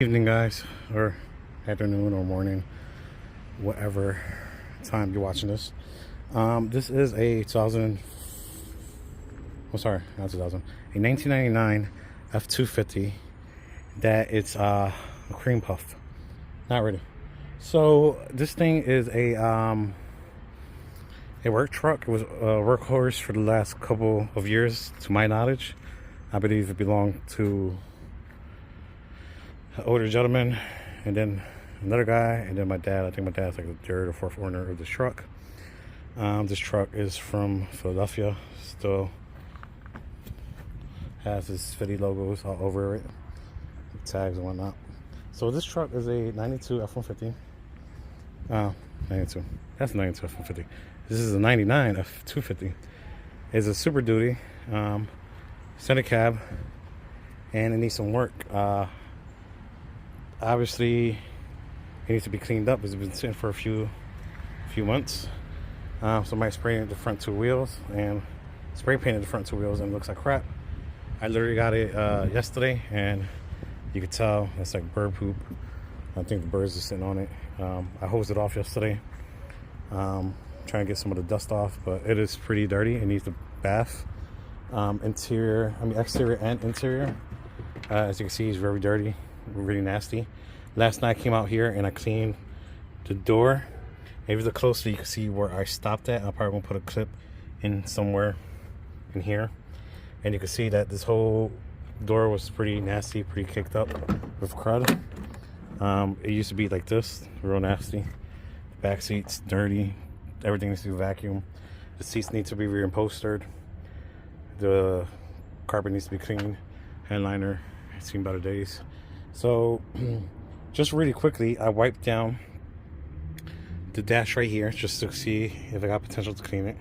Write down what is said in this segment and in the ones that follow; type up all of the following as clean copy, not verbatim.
Evening, guys, or afternoon or morning, whatever time you're watching this. This is a 2000, oh sorry, not 2000, a 1999 F250 that it's a cream puff. Not really. So this thing is a work truck. It was a workhorse for the last couple of years, to my knowledge. I believe it belonged to an older gentleman, and then another guy, and then my dad. I think my dad's like the third or fourth owner of this truck. This truck is from Philadelphia. Still has his Philly logos all over it, tags and whatnot. So this truck is a 92 F-150. 92. That's a 92 F-150. This is a 99 F-250. It's a Super Duty, center cab, and it needs some work. Obviously, it needs to be cleaned up. It's been sitting for a few months. Somebody sprayed the front two wheels and spray painted the front two wheels, and it looks like crap. I literally got it yesterday, and you could tell it's like bird poop. I think the birds are sitting on it. I hosed it off yesterday, trying to get some of the dust off, but it is pretty dirty. It needs a bath. Exterior and interior. As you can see, it's very dirty. Really nasty. Last night I came out here and I cleaned the door. If you look closely, you can see where I stopped at. I'm probably gonna put a clip in somewhere in here, and you can see that this whole door was pretty nasty, pretty kicked up with crud. It used to be like this, real nasty. The back seats dirty. Everything needs to be vacuumed. The seats need to be reupholstered. The carpet needs to be cleaned. Headliner, it's seen better days. So, just really quickly, I wiped down the dash right here just to see if I got potential to clean it.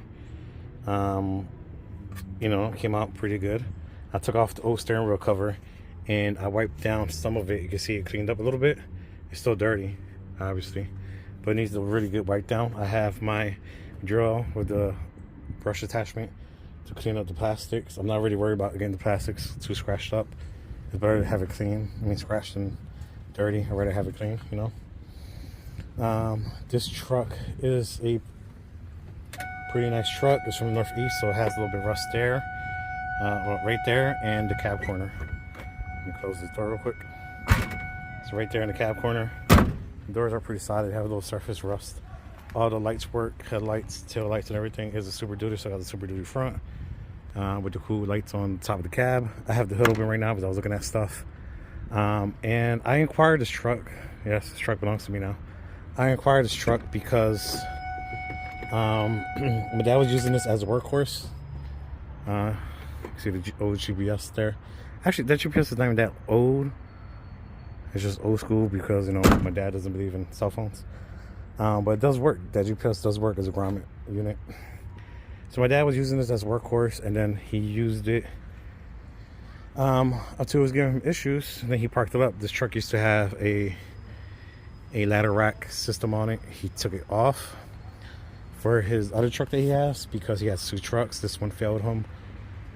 It came out pretty good. I took off the old steering wheel cover and I wiped down some of it. You can see it cleaned up a little bit. It's still dirty, obviously, but it needs a really good wipe down. I have my drill with the brush attachment to clean up the plastics. I'm not really worried about getting the plastics too scratched up. It's better to have it clean. Scratched and dirty. I'd rather have it clean, This truck is a pretty nice truck. It's from the Northeast, so it has a little bit of rust there. Right there, and the cab corner. Let me close this door real quick. So right there in the cab corner. The doors are pretty solid. They have a little surface rust. All the lights work. Headlights, tail lights, and everything is a Super Duty. So I got the Super Duty front. With the cool lights on top of the cab. I have the hood open right now because I was looking at stuff. And I inquired this truck. Yes, this truck belongs to me now. I inquired this truck because my dad was using this as a workhorse. You see the old GPS there. Actually, that GPS is not even that old. It's just old school because, my dad doesn't believe in cell phones. But it does work. That GPS does work as a grommet unit. So my dad was using this as a workhorse, and then he used it until it was giving him issues, and then he parked it up. This truck used to have a ladder rack system on it. He took it off for his other truck that he has because he has two trucks. This one failed him,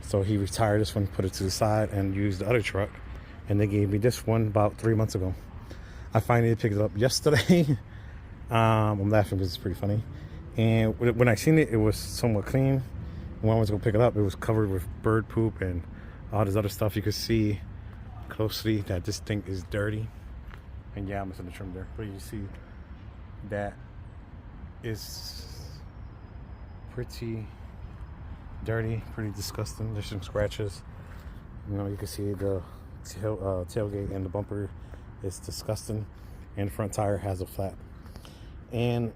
so he retired this one, put it to the side, and used the other truck. And they gave me this one about 3 months ago. I finally picked it up yesterday. I'm laughing because it's pretty funny. And when I seen it, it was somewhat clean. When I went to go pick it up, it was covered with bird poop and all this other stuff. You could see closely that this thing is dirty. And yeah, I'm missing the trim there. But you see that is pretty dirty, pretty disgusting. There's some scratches. You can see the tailgate and the bumper is disgusting. And the front tire has a flap. And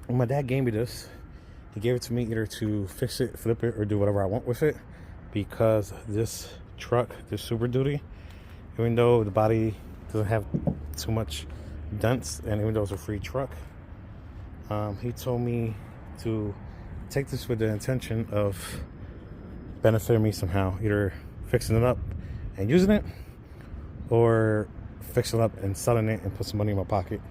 when my dad gave me this, he gave it to me either to fix it, flip it, or do whatever I want with it, because this truck, this Super Duty, even though the body doesn't have too much dents, and even though it's a free truck, he told me to take this with the intention of benefiting me somehow, either fixing it up and using it, or fixing it up and selling it and put some money in my pocket.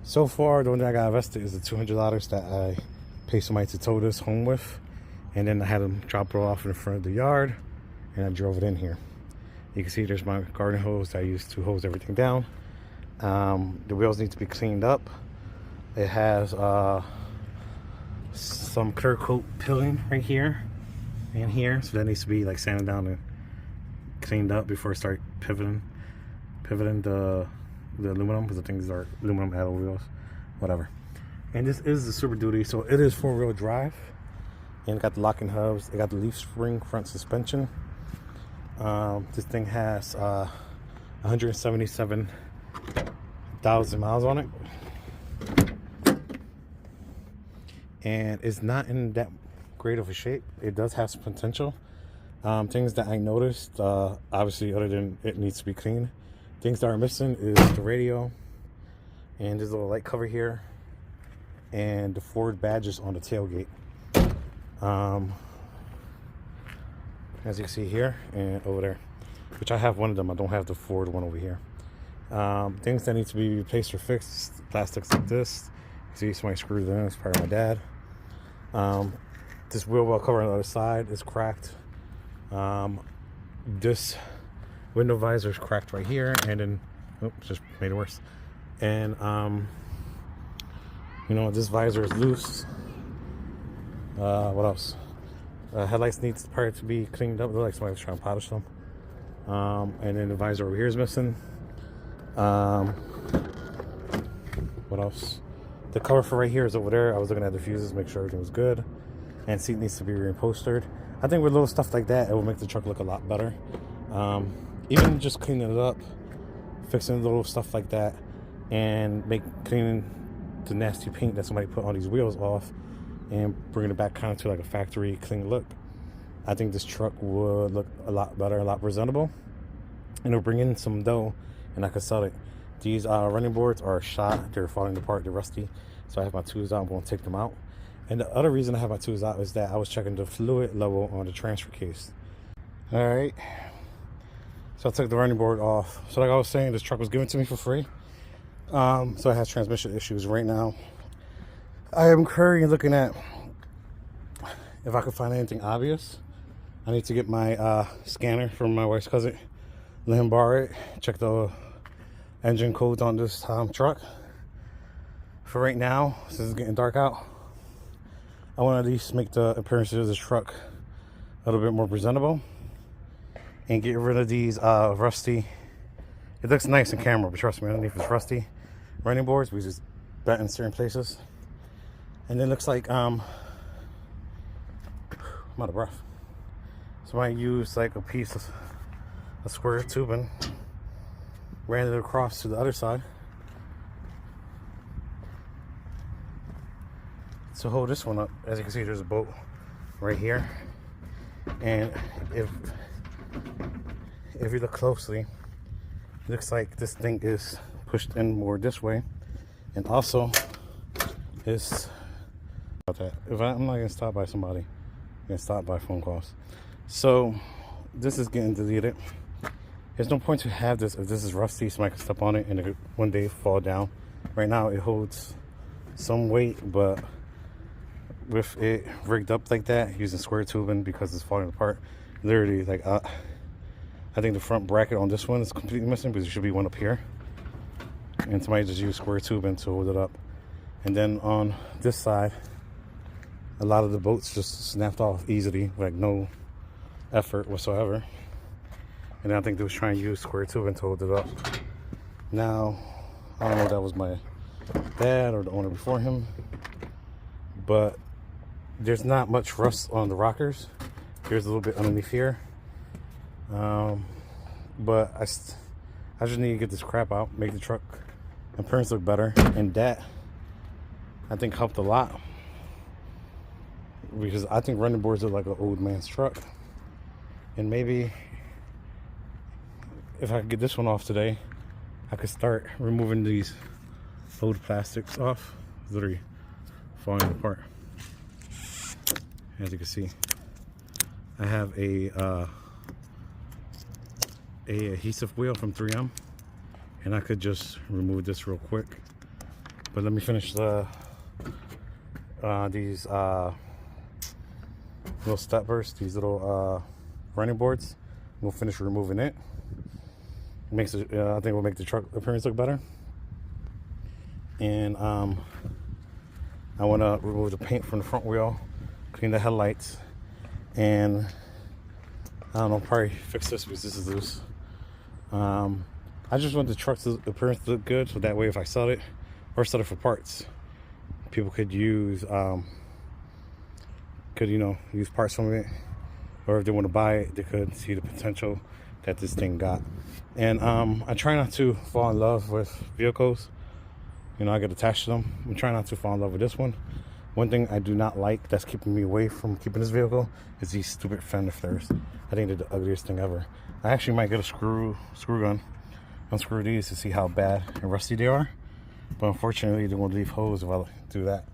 So far, the only thing I got invested is the $200 that I paid somebody to tow this home with, and then I had them drop it off in the front of the yard, and I drove it in here. You can see there's my garden hose that I use to hose everything down. The wheels need to be cleaned up. It has some clear coat peeling right here and here, so that needs to be like sanded down and cleaned up before I start pivoting the aluminum, because the things are aluminum alloy wheels, whatever. And this is the Super Duty, so it is 4-wheel drive, and it got the locking hubs. It got the leaf spring front suspension. This thing has 177,000 miles on it, and it's not in that great of a shape. It does have some potential. Things that I noticed, obviously, other than it needs to be cleaned, things that are missing is the radio, and there's a little light cover here, and the Ford badges on the tailgate. As you can see here and over there, which I have one of them. I don't have the Ford one over here. Things that need to be replaced or fixed, plastics like this. See, somebody screwed it in. It's part of my dad. This wheel well cover on the other side is cracked. This window visor is cracked right here, and then oops, just made it worse. And you know, this visor is loose. What else? Headlights needs part to be cleaned up. It looks like somebody was trying to polish them. And then the visor over here is missing. What else? The cover for right here is over there. I was looking at the fuses, make sure everything was good. And seat needs to be reupholstered. I think with little stuff like that, it will make the truck look a lot better. Even just cleaning it up, fixing little stuff like that, and cleaning the nasty paint that somebody put on these wheels off, and bringing it back kind of to like a factory clean look. I think this truck would look a lot better, a lot presentable, and it'll bring in some dough, and I could sell it. These running boards are shot, they're falling apart, they're rusty, so I have my tools out. I'm going to take them out. And the other reason I have my tools out is that I was checking the fluid level on the transfer case. All right, so I took the running board off. So like I was saying, this truck was given to me for free. So it has transmission issues right now. I am currently looking at if I could find anything obvious. I need to get my scanner from my wife's cousin, let him borrow it, check the engine codes on this truck. For right now, since it's getting dark out, I want to at least make the appearance of this truck a little bit more presentable and get rid of these rusty, it looks nice in camera, but trust me, underneath it's rusty running boards because it's bent in certain places. And it looks like I'm out of breath. So I used like a piece of a square tubing, ran it across to the other side to hold this one up. As you can see, there's a bolt right here, and if you look closely, it looks like this thing is pushed in more this way, and also is that if I'm not gonna stop by somebody, I'm gonna stop by phone calls. So this is getting deleted. There's no point to have this if this is rusty. Somebody can step on it and it could one day fall down. Right now it holds some weight, but with it rigged up like that using square tubing because it's falling apart, literally like I think the front bracket on this one is completely missing because there should be one up here, and somebody just used square tubing to hold it up. And then on this side, a lot of the bolts just snapped off easily, like no effort whatsoever. And I think they was trying to use square tubing to hold it up. Now, I don't know if that was my dad or the owner before him, but there's not much rust on the rockers. There's a little bit underneath here. But I just need to get this crap out, make the truck appearance look better, and that I think helped a lot, because I think running boards are like an old man's truck. And maybe if I could get this one off today, I could start removing these old plastics off. It's literally falling apart. As you can see, I have a adhesive wheel from 3M, and I could just remove this real quick. But let me finish these little steppers, these little running boards. We'll finish removing it. Makes it, I think it will make the truck appearance look better. And I want to remove the paint from the front wheel, clean the headlights, and I don't know, probably fix this because this is loose. I just want the truck's appearance to look good, so that way if I sell it or sell it for parts, people could use use parts from it, or if they want to buy it, they could see the potential that this thing got. And I try not to fall in love with vehicles. I get attached to them. I'm trying not to fall in love with this one. One thing I do not like that's keeping me away from keeping this vehicle is these stupid fender flares. I think they're the ugliest thing ever. I actually might get a screw gun, unscrew these to see how bad and rusty they are. But unfortunately, they're going to leave holes if I do that.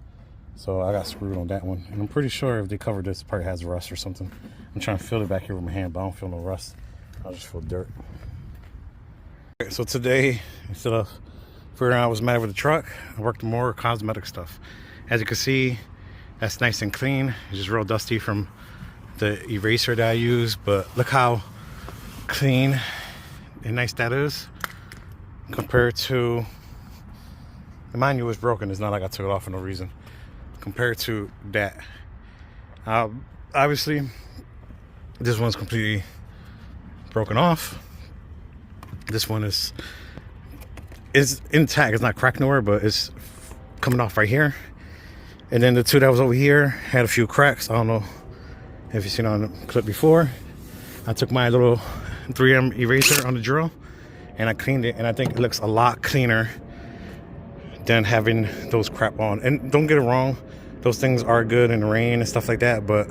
So I got screwed on that one. And I'm pretty sure if they cover this, it probably has rust or something. I'm trying to feel it back here with my hand, but I don't feel no rust. I just feel dirt. So today, instead of figuring out what's the matter with the truck, I worked more cosmetic stuff. As you can see, that's nice and clean. It's just real dusty from the eraser that I use, but look how clean and nice that is compared to, the manual was broken. It's not like I took it off for no reason. Compared to that, obviously this one's completely broken off. This one is intact. It's not cracked nowhere, but it's coming off right here. And then the two that was over here had a few cracks. I don't know if you've seen it on the clip before. I took my little 3M eraser on the drill and I cleaned it, and I think it looks a lot cleaner than having those crap on. And don't get it wrong, those things are good in the rain and stuff like that, but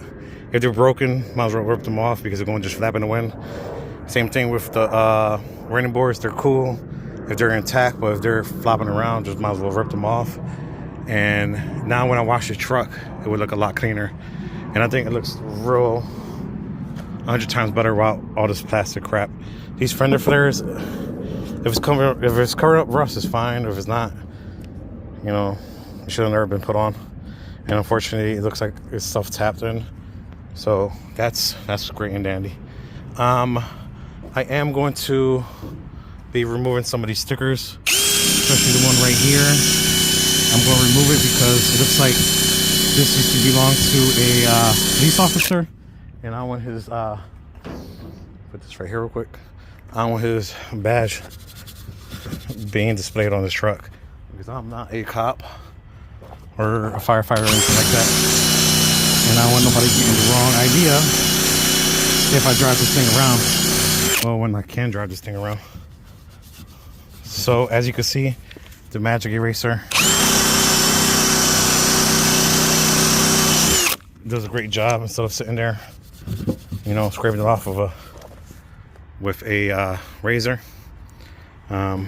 if they're broken, might as well rip them off because they're going to just flap in the wind. Same thing with the running boards. They're cool if they're intact, but if they're flopping around, just might as well rip them off. And now when I wash the truck, it would look a lot cleaner. And I think it looks real 100 times better without all this plastic crap. These fender flares, if it's covered up rust, it's fine. If it's not, it should have never been put on. And unfortunately, it looks like it's stuff tapped in. So that's great and dandy. I am going to be removing some of these stickers, especially the one right here. I'm going to remove it because it looks like this used to belong to a police officer, and I want his put this right here real quick. I want his badge being displayed on this truck because I'm not a cop or a firefighter or anything like that, and I don't want nobody getting the wrong idea if I drive this thing around. Well, when I can drive this thing around. So as you can see, the magic eraser does a great job instead of sitting there, scraping it off of with a razor. Now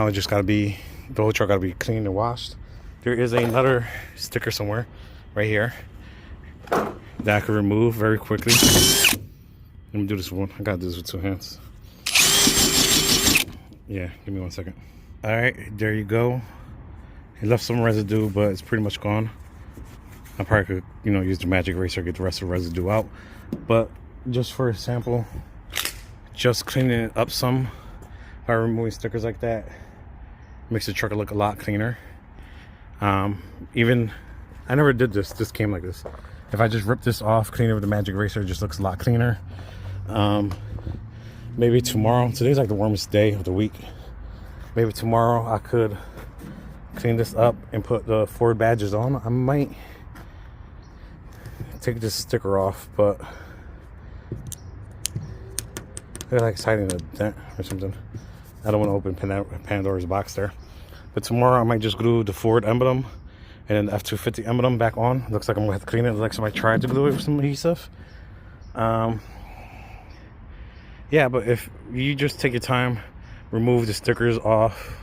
it just gotta be, the whole truck gotta be cleaned and washed. There is another sticker somewhere right here that I can remove very quickly. Let me do this one. I gotta do this with two hands. Yeah, give me 1 second. All right, there you go. It left some residue, but it's pretty much gone. I probably could, use the magic eraser, get the rest of the residue out. But just for a sample, just cleaning it up some by removing stickers like that makes the truck look a lot cleaner. Even, I never did this. This came like this. If I just rip this off, clean it with the magic eraser, it just looks a lot cleaner. Maybe tomorrow, today's like the warmest day of the week. Maybe tomorrow I could clean this up and put the Ford badges on. I might take this sticker off, but they're like hiding a dent or something. I don't want to open Pandora's box there. But tomorrow I might just glue the Ford emblem and then the F-250 emblem back on. Looks like I'm gonna have to clean it. Looks like somebody tried to glue it with some adhesive. Yeah, but if you just take your time, remove the stickers off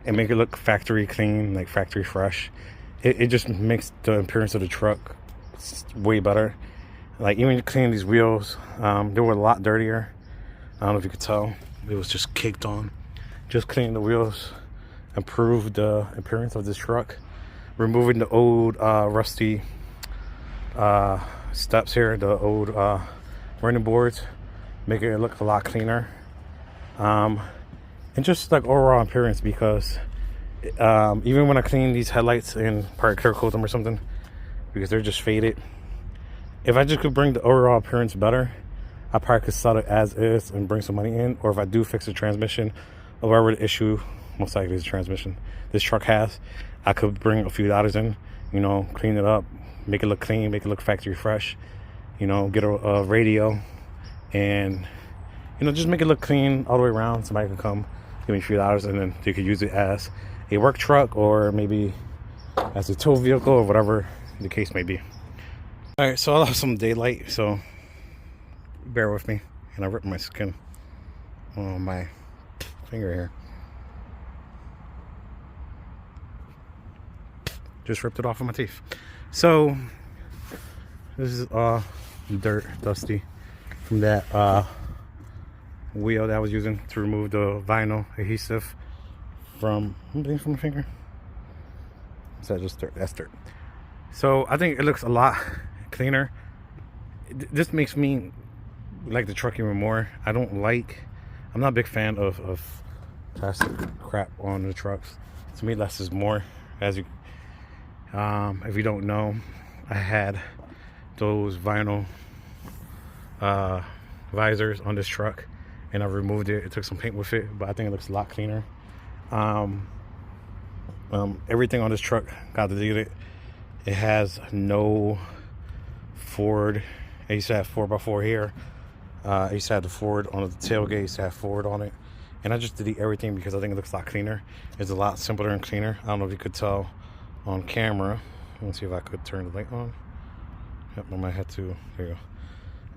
and make it look factory clean, like factory fresh, it just makes the appearance of the truck way better. Like even cleaning these wheels, they were a lot dirtier. I don't know if you could tell, it was just caked on. Just cleaning the wheels improved the appearance of this truck. Removing the old rusty steps here, the old running boards, make it look a lot cleaner, and just like overall appearance, because even when I clean these headlights and probably clear coat them or something because they're just faded, if I just could bring the overall appearance better, I probably could sell it as is and bring some money in. Or if I do fix the transmission or whatever the issue, most likely is the transmission this truck has, I could bring a few dollars in, you know, clean it up, make it look clean, make it look factory fresh, you know, get a radio, and, you know, just make it look clean all the way around. Somebody can come, give me a few dollars, and then they could use it as a work truck or maybe as a tow vehicle or whatever the case may be. All right, so I'll have some daylight, so bear with me. And I ripped my skin on my finger here. Just ripped it off of my teeth. So this is dirt, dusty from that wheel that I was using to remove the vinyl adhesive from my finger. Is that just dirt? That's dirt. So I think it looks a lot cleaner. This makes me like the truck even more. I'm not a big fan of plastic crap on the trucks. To me, less is more. As you if you don't know, I had those vinyl visors on this truck, and I removed it. It took some paint with it, but I think it looks a lot cleaner. Everything on this truck got deleted. It has no Ford. I used to have 4x4 here. I used to have the Ford on the tailgate. I used to have Ford on it, and I just delete everything because I think it looks a lot cleaner. It's a lot simpler and cleaner. I don't know if you could tell on camera. Let's see if I could turn the light on. Yep, I might have to. There you go.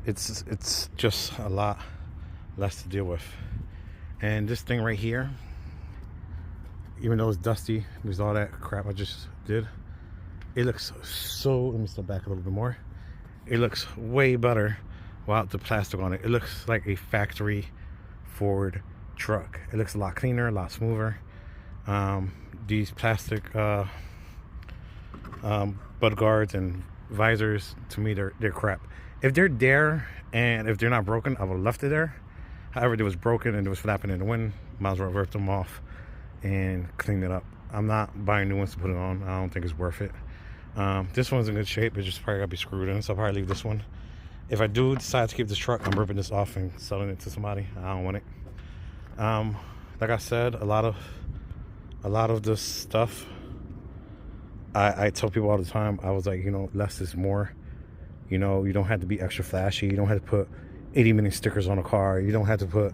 It's just a lot less to deal with. And this thing right here, even though it's dusty, there's all that crap I just did, it looks so, let me step back a little bit more. It looks way better without the plastic on it. It looks like a factory Ford truck. It looks a lot cleaner, a lot smoother. These plastic bud guards and visors, to me, they're crap. If they're there and if they're not broken, I would have left it there. However, it was broken and it was flapping in the wind, might as well rip them off and clean it up. I'm not buying new ones to put it on. I don't think it's worth it. This one's in good shape. It's just probably gotta be screwed in, so I'll probably leave this one. If I do decide to keep this truck, I'm ripping this off and selling it to somebody. I don't want it. Like I said, a lot of this stuff, I tell people all the time, I was like, you know, less is more. You know, you don't have to be extra flashy. You don't have to put 80 million stickers on a car. You don't have to put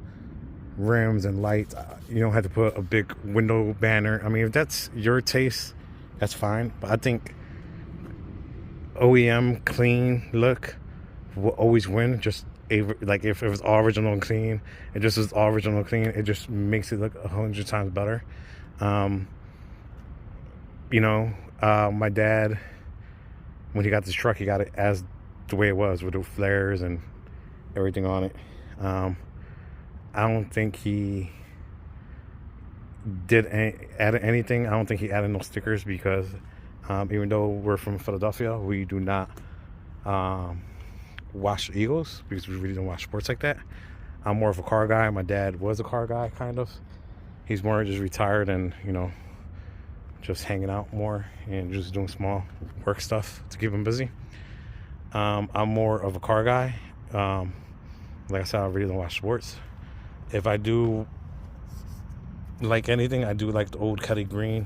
rims and lights. You don't have to put a big window banner. I mean, if that's your taste, that's fine. But I think OEM clean look will always win. Just like if it was all original and clean, it just is all original and clean. It just makes it look 100 times better. You know, my dad, when he got this truck, he got it as the way it was with the flares and everything on it. I don't think he did add anything. I don't think he added no stickers because even though we're from Philadelphia, we do not watch the Eagles because we really don't watch sports like that. I'm more of a car guy. My dad was a car guy, kind of. He's more just retired and, you know, just hanging out more and just doing small work stuff to keep him busy. I'm more of a car guy. Like I said, I really don't watch sports. If I do like anything, I do like the old Kelly Green,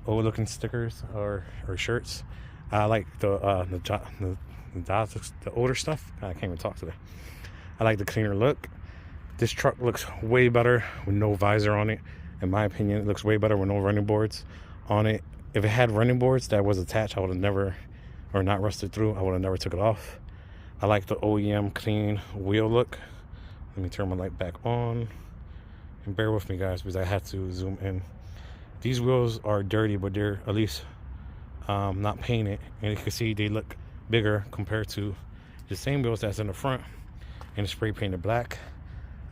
old looking stickers or shirts. I like the older stuff. I can't even talk today. I like the cleaner look. This truck looks way better with no visor on it. In my opinion, it looks way better with no running boards on it. If it had running boards that was attached, I would have never, or not rusted through, I would have never took it off. I like the OEM clean wheel look. Let me turn my light back on. And bear with me, guys, because I had to zoom in. These wheels are dirty, but they're at least not painted. And you can see they look bigger compared to the same wheels that's in the front and spray painted black.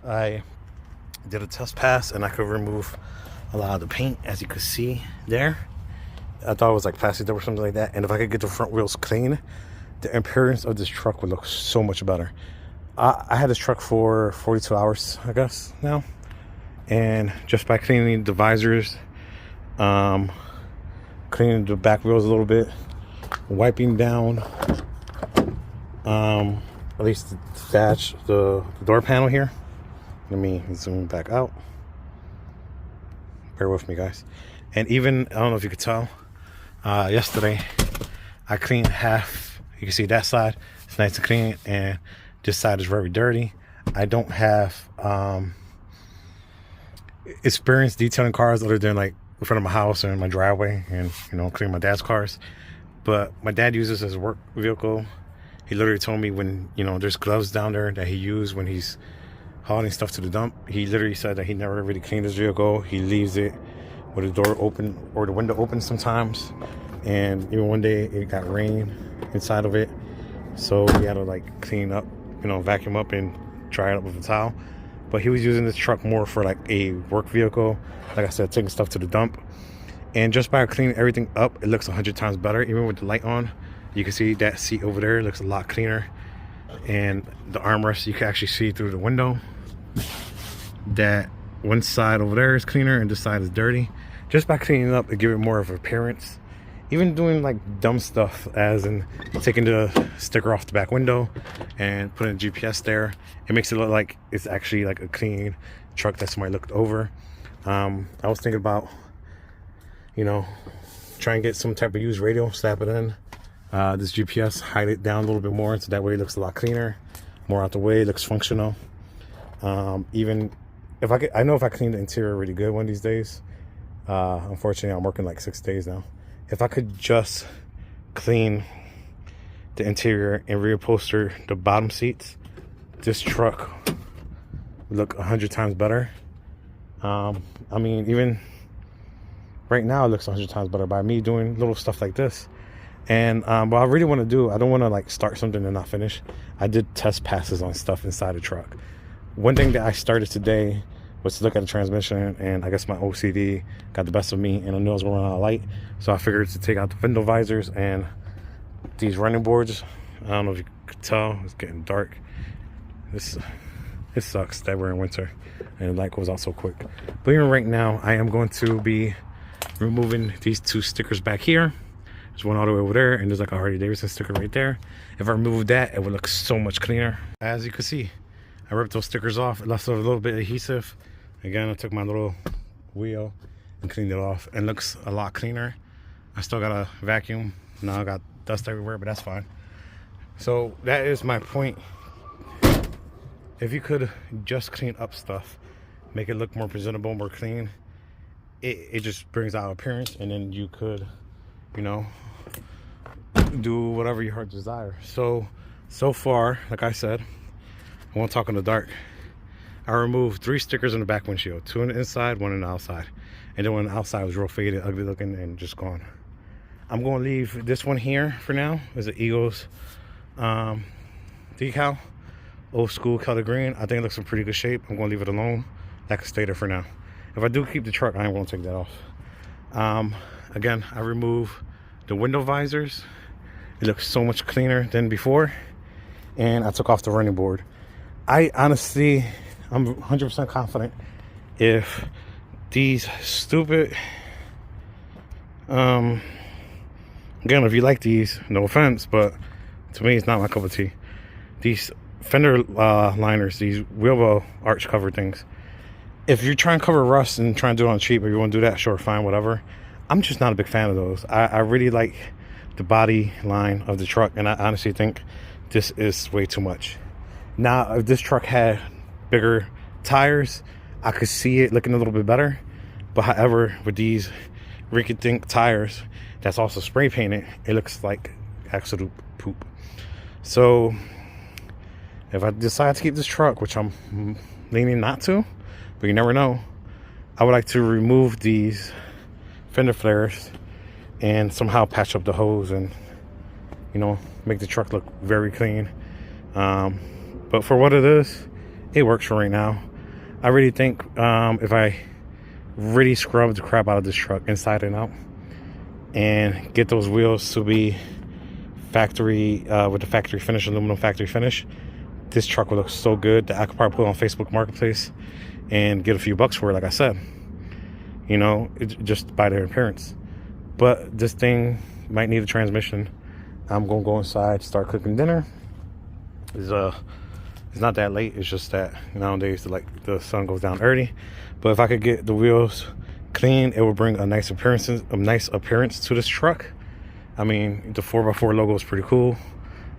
I did a test pass and I could remove a lot of the paint, as you could see there. I thought it was like plastic or something like that. And if I could get the front wheels clean, the appearance of this truck would look so much better. I had this truck for 42 hours, I guess, now. And just by cleaning the visors, cleaning the back wheels a little bit, wiping down at least the dash, the door panel here. Let me zoom back out. Bear with me, guys. And even, I don't know if you could tell, yesterday I cleaned half. You can see that side, it's nice and clean, and this side is very dirty. I don't have experience detailing cars other than like in front of my house and my driveway, and cleaning my dad's cars. But my dad uses his work vehicle. He literally told me when there's gloves down there that he uses when he's hauling stuff to the dump. He literally said that he never really cleaned his vehicle. He leaves it with the door open or the window open sometimes. And even one day it got rain inside of it, so we had to like clean up, vacuum up and dry it up with a towel. But he was using this truck more for like a work vehicle, like I said, taking stuff to the dump. And just by cleaning everything up, it looks 100 times better. Even with the light on, you can see that seat over there looks a lot cleaner. And the armrest, you can actually see through the window that one side over there is cleaner and this side is dirty. Just by cleaning it up, it gives it more of an appearance. Even doing like dumb stuff, as in taking the sticker off the back window and putting a GPS there, it makes it look like it's actually like a clean truck that somebody looked over. I was thinking about try and get some type of used radio, slap it in this GPS, hide it down a little bit more, so that way it looks a lot cleaner, more out the way, it looks functional. Even if I know if I clean the interior really good one of these days. Unfortunately, I'm working like 6 days now. If I could just clean the interior and reupholster the bottom seats, this truck would look 100 times better. I mean, even right now it looks 100 times better by me doing little stuff like this. And what I really want to do, I don't want to like start something and not finish. I did test passes on stuff inside the truck. One thing that I started today was to look at the transmission, and I guess my OCD got the best of me, and I knew I was going to run out of light, so I figured to take out the window visors and these running boards. I don't know if you could tell, it's getting dark. It sucks that we're in winter and the light goes out so quick. But even right now, I am going to be removing these two stickers back here. There's one all the way over there, and there's like a Harley-Davidson sticker right there. If I remove that, it would look so much cleaner. As you can see, I ripped those stickers off. It left a little bit of adhesive. Again, I took my little wheel and cleaned it off, and looks a lot cleaner. I still got a vacuum. Now I got dust everywhere, but that's fine. So that is my point. If you could just clean up stuff, make it look more presentable, more clean, it just brings out appearance, and then you could, do whatever your heart desires. So far, like I said, I won't talk in the dark. I removed 3 stickers on the back windshield, 2 on the inside, 1 on the outside. And then one on the outside was real faded, ugly looking, and just gone. I'm going to leave this one here for now. It's an Eagles decal, old school color green. I think it looks in pretty good shape. I'm going to leave it alone. That can stay there for now. If I do keep the truck, I ain't going to take that off. Again, I remove the window visors. It looks so much cleaner than before. And I took off the running board. I honestly, I'm 100% confident if these stupid, again, if you like these, no offense, but to me, it's not my cup of tea. These fender liners, these wheel well arch cover things, if you're trying to cover rust and trying to do it on cheap, or you want to do that, sure, fine, whatever. I'm just not a big fan of those. I really like the body line of the truck, and I honestly think this is way too much. Now, if this truck had bigger tires, I could see it looking a little bit better. But however, with these rinky-dink tires that's also spray painted, it looks like absolute poop. So if I decide to keep this truck, which I'm leaning not to, but you never know, I would like to remove these fender flares and somehow patch up the hose and make the truck look very clean. But for what it is, it works for right now. I really think if I really scrub the crap out of this truck inside and out and get those wheels to be factory with the factory finish, aluminum factory finish, this truck would look so good that I could probably put it on Facebook Marketplace and get a few bucks for it, like I said. You know, just by their appearance. But this thing might need a transmission. I'm gonna go inside, start cooking dinner. It's not that late. It's just that nowadays, like, the sun goes down early. But if I could get the wheels clean, it would bring a nice appearance to this truck. I mean, the 4x4 logo is pretty cool.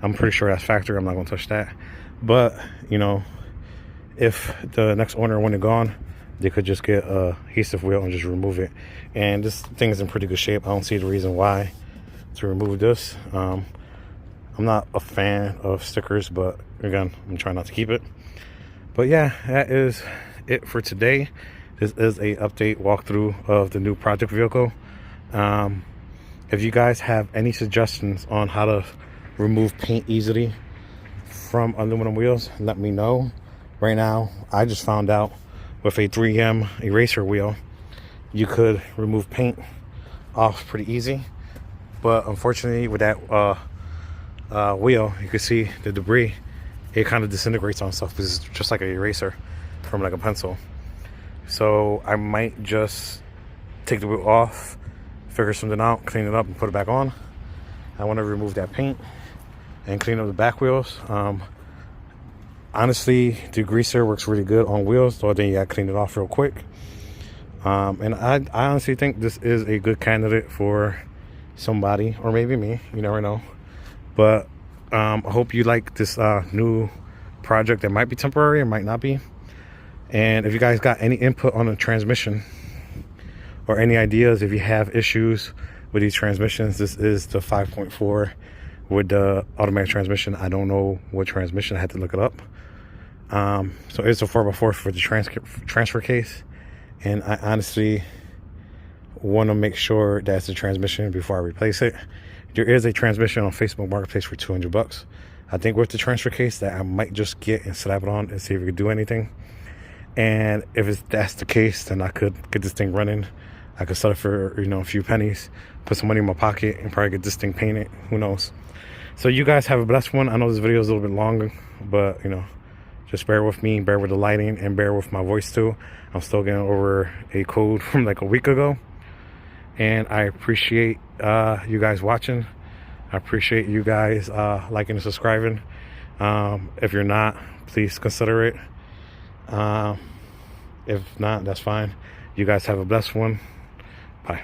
I'm pretty sure that's factory. I'm not gonna touch that. But you know, if the next owner wanted gone, they could just get a adhesive wheel and just remove it. And this thing is in pretty good shape. I don't see the reason why to remove this. I'm not a fan of stickers, but again, I'm trying not to keep it. But yeah, that is it for today. This is a update walkthrough of the new project vehicle. If you guys have any suggestions on how to remove paint easily from aluminum wheels, let me know. Right now, I just found out with a 3M eraser wheel, you could remove paint off pretty easy. But unfortunately, with that wheel, you can see the debris. It kind of disintegrates on stuff. This is just like an eraser from like a pencil. So I might just take the wheel off, figure something out, clean it up, and put it back on. I want to remove that paint and clean up the back wheels. Honestly, the greaser works really good on wheels, so then you gotta clean it off real quick. And I honestly think this is a good candidate for somebody, or maybe me, you never know. But I hope you like this new project that might be temporary or might not be. And if you guys got any input on the transmission or any ideas, if you have issues with these transmissions, this is the 5.4 with the automatic transmission. I don't know what transmission, I had to look it up. So it's a 4x4 for the transfer case, and I honestly want to make sure that's the transmission before I replace it. There is a transmission on Facebook Marketplace for 200 bucks. I think with the transfer case that I might just get and slap it on and see if we could do anything. And if that's the case, then I could get this thing running. I could sell it for, you know, a few pennies, put some money in my pocket, and probably get this thing painted. Who knows? So you guys have a blessed one. I know this video is a little bit longer, but you know, just bear with me, bear with the lighting, and bear with my voice too. I'm still getting over a cold from like a week ago. And I appreciate you guys watching. I appreciate you guys liking and subscribing. If you're not, please consider it. If not, that's fine. You guys have a blessed one. Bye.